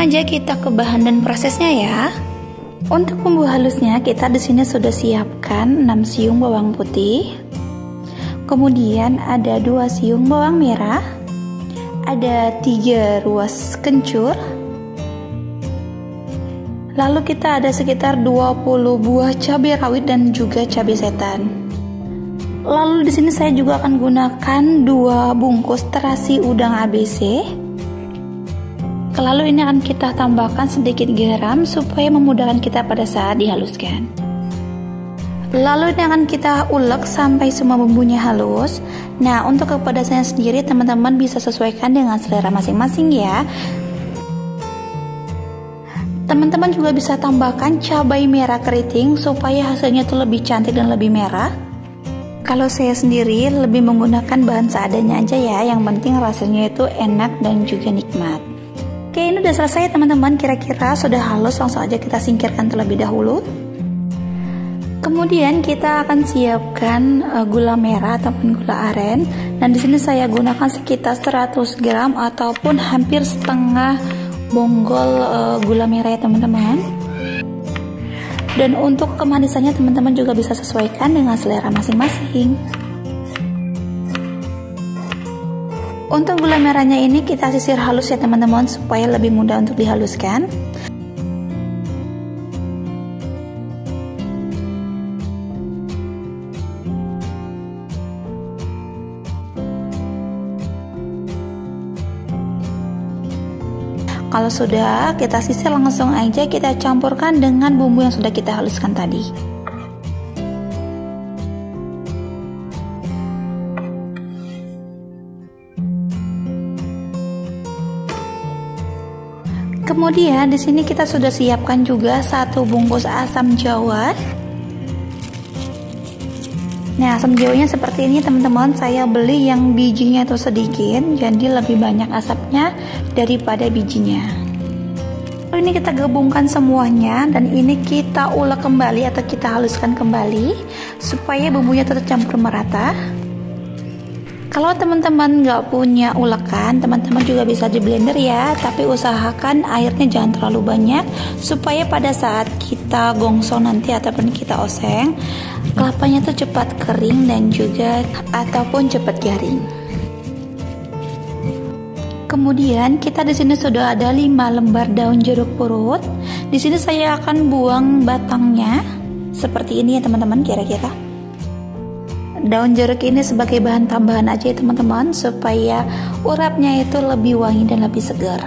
aja kita ke bahan dan prosesnya ya. Untuk bumbu halusnya kita di sini sudah siapkan 6 siung bawang putih. Kemudian ada 2 siung bawang merah. Ada 3 ruas kencur. Lalu kita ada sekitar 20 buah cabai rawit dan juga cabai setan. Lalu di sini saya juga akan gunakan 2 bungkus terasi udang ABC. Lalu ini akan kita tambahkan sedikit garam supaya memudahkan kita pada saat dihaluskan. Lalu ini akan kita ulek sampai semua bumbunya halus. Nah, untuk kepedasannya sendiri teman-teman bisa sesuaikan dengan selera masing-masing ya. Teman-teman juga bisa tambahkan cabai merah keriting supaya hasilnya itu lebih cantik dan lebih merah. Kalau saya sendiri lebih menggunakan bahan seadanya aja ya, yang penting rasanya itu enak dan juga nikmat. Oke, ini udah selesai teman-teman, kira-kira sudah halus, langsung aja kita singkirkan terlebih dahulu. Kemudian kita akan siapkan gula merah ataupun gula aren, dan di sini saya gunakan sekitar 100 gram ataupun hampir setengah bonggol gula merah ya teman-teman. Dan untuk kemanisannya teman-teman juga bisa sesuaikan dengan selera masing-masing. Untuk gula merahnya ini kita sisir halus ya teman-teman supaya lebih mudah untuk dihaluskan. Kalau sudah kita sisir, langsung aja kita campurkan dengan bumbu yang sudah kita haluskan tadi. Kemudian di sini kita sudah siapkan juga 1 bungkus asam jawa. Nah, asam jawanya seperti ini teman-teman, saya beli yang bijinya itu sedikit, jadi lebih banyak asapnya daripada bijinya. Lalu ini kita gabungkan semuanya dan ini kita ulek kembali atau kita haluskan kembali supaya bumbunya tercampur merata. Kalau teman-teman nggak punya ulekan, teman-teman juga bisa di blender ya, tapi usahakan airnya jangan terlalu banyak supaya pada saat kita gongso nanti ataupun kita oseng, kelapanya tuh cepat kering dan juga ataupun cepat garing. Kemudian kita di sini sudah ada 5 lembar daun jeruk purut. Di sini saya akan buang batangnya seperti ini ya teman-teman, kira-kira. Daun jeruk ini sebagai bahan tambahan aja ya teman-teman, supaya urapnya itu lebih wangi dan lebih segar.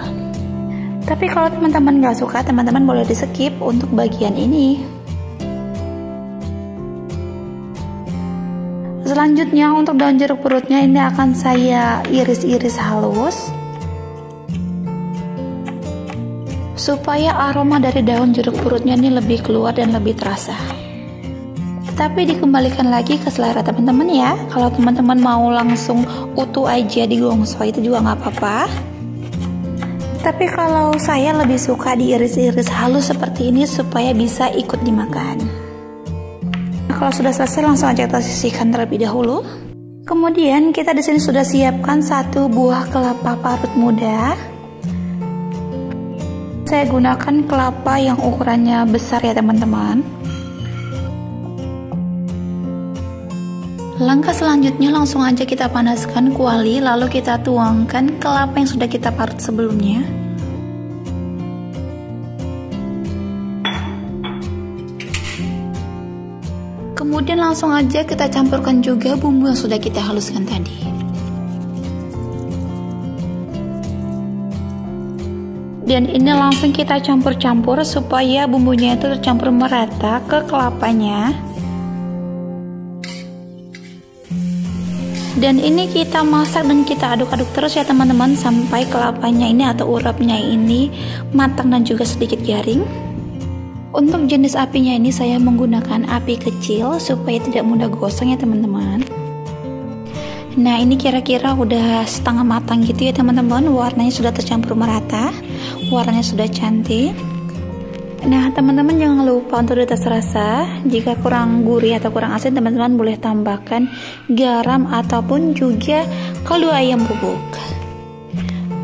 Tapi kalau teman-teman nggak suka, teman-teman boleh di skip untuk bagian ini. Selanjutnya untuk daun jeruk purutnya ini akan saya iris-iris halus supaya aroma dari daun jeruk purutnya ini lebih keluar dan lebih terasa. Tapi dikembalikan lagi ke selera teman-teman ya. Kalau teman-teman mau langsung utuh aja digongso itu juga nggak apa-apa. Tapi kalau saya lebih suka diiris-iris halus seperti ini supaya bisa ikut dimakan. Nah, kalau sudah selesai langsung aja kita sisihkan terlebih dahulu. Kemudian kita di sini sudah siapkan 1 buah kelapa parut muda. Saya gunakan kelapa yang ukurannya besar ya teman-teman. Langkah selanjutnya langsung aja kita panaskan kuali, lalu kita tuangkan kelapa yang sudah kita parut sebelumnya. Kemudian langsung aja kita campurkan juga bumbu yang sudah kita haluskan tadi. Dan ini langsung kita campur-campur supaya bumbunya itu tercampur merata ke kelapanya. Dan ini kita masak dan kita aduk-aduk terus ya teman-teman sampai kelapanya ini atau urapnya ini matang dan juga sedikit garing. Untuk jenis apinya ini saya menggunakan api kecil supaya tidak mudah gosong ya teman-teman. Nah, ini kira-kira udah setengah matang gitu ya teman-teman. Warnanya sudah tercampur merata, warnanya sudah cantik. Nah, teman-teman jangan lupa untuk dites rasa. Jika kurang gurih atau kurang asin, teman-teman boleh tambahkan garam ataupun juga kaldu ayam bubuk.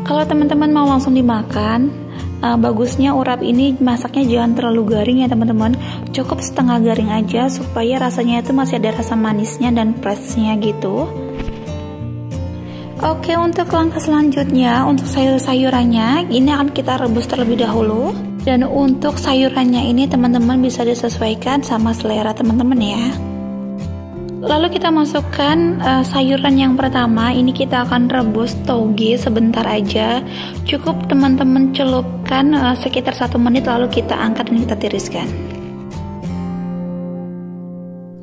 Kalau teman-teman mau langsung dimakan, bagusnya urap ini masaknya jangan terlalu garing ya teman-teman, cukup setengah garing aja supaya rasanya itu masih ada rasa manisnya dan freshnya gitu. Oke, untuk langkah selanjutnya untuk sayur-sayurannya ini akan kita rebus terlebih dahulu. Dan untuk sayurannya ini teman-teman bisa disesuaikan sama selera teman-teman ya. Lalu kita masukkan sayuran yang pertama. Ini kita akan rebus toge sebentar aja. Cukup teman-teman celupkan sekitar 1 menit lalu kita angkat dan kita tiriskan.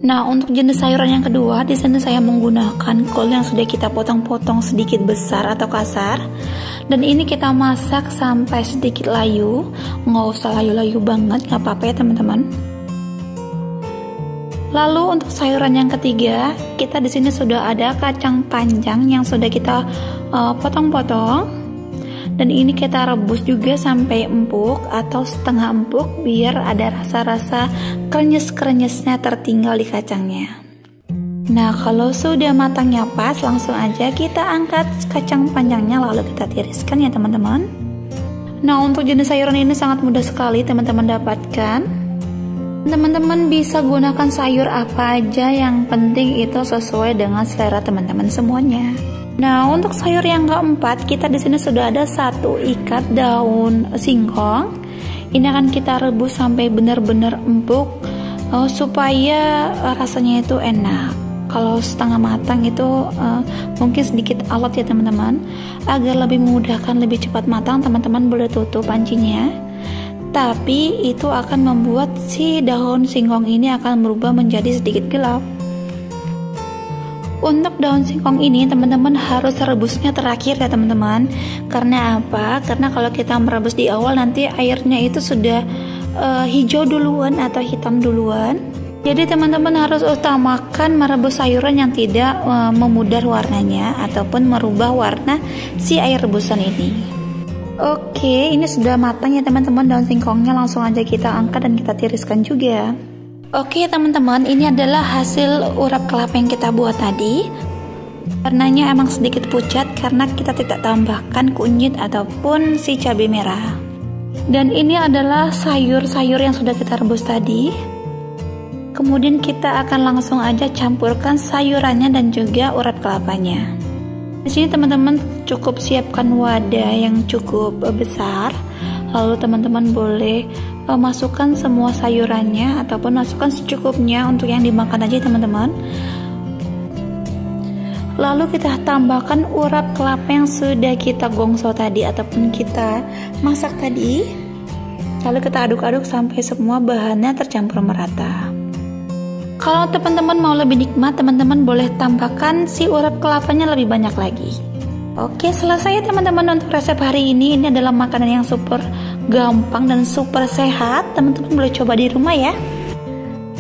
Nah, untuk jenis sayuran yang kedua, di sini saya menggunakan kol yang sudah kita potong-potong sedikit besar atau kasar. Dan ini kita masak sampai sedikit layu, nggak usah layu-layu banget, nggak apa-apa ya teman-teman. Lalu untuk sayuran yang ketiga, kita di sini sudah ada kacang panjang yang sudah kita potong-potong. Dan ini kita rebus juga sampai empuk atau setengah empuk biar ada rasa-rasa krenyes-krenyesnya tertinggal di kacangnya. Nah, kalau sudah matangnya pas, langsung aja kita angkat kacang panjangnya lalu kita tiriskan ya teman-teman. Nah, untuk jenis sayuran ini sangat mudah sekali teman-teman dapatkan. Teman-teman bisa gunakan sayur apa aja, yang penting itu sesuai dengan selera teman-teman semuanya. Nah, untuk sayur yang keempat, kita di sini sudah ada 1 ikat daun singkong. Ini akan kita rebus sampai benar-benar empuk supaya rasanya itu enak. Kalau setengah matang itu mungkin sedikit alot ya teman-teman. Agar lebih memudahkan, lebih cepat matang, teman-teman boleh tutup pancinya. Tapi itu akan membuat si daun singkong ini akan berubah menjadi sedikit gelap. Untuk daun singkong ini teman-teman harus rebusnya terakhir ya teman-teman. Karena apa? Karena kalau kita merebus di awal nanti airnya itu sudah hijau duluan atau hitam duluan. Jadi teman-teman harus utamakan merebus sayuran yang tidak memudar warnanya ataupun merubah warna si air rebusan ini. Oke, ini sudah matang ya teman-teman daun singkongnya, langsung aja kita angkat dan kita tiriskan juga. Oke teman-teman, ini adalah hasil urap kelapa yang kita buat tadi. Warnanya emang sedikit pucat karena kita tidak tambahkan kunyit ataupun si cabai merah. Dan ini adalah sayur-sayur yang sudah kita rebus tadi. Kemudian kita akan langsung aja campurkan sayurannya dan juga urap kelapanya. Di sini teman-teman cukup siapkan wadah yang cukup besar. Lalu teman-teman boleh masukkan semua sayurannya ataupun masukkan secukupnya untuk yang dimakan aja teman-teman. Lalu kita tambahkan urap kelapa yang sudah kita gongso tadi ataupun kita masak tadi. Lalu kita aduk-aduk sampai semua bahannya tercampur merata. Kalau teman-teman mau lebih nikmat, teman-teman boleh tambahkan si urap kelapanya lebih banyak lagi. Oke, selesai ya teman-teman untuk resep hari ini. Ini adalah makanan yang super gampang dan super sehat. Teman-teman boleh coba di rumah ya.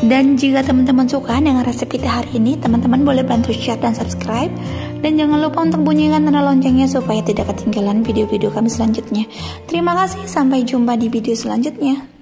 Dan jika teman-teman suka dengan resep kita hari ini, teman-teman boleh bantu share dan subscribe. Dan jangan lupa untuk bunyikan tanda loncengnya supaya tidak ketinggalan video-video kami selanjutnya. Terima kasih, sampai jumpa di video selanjutnya.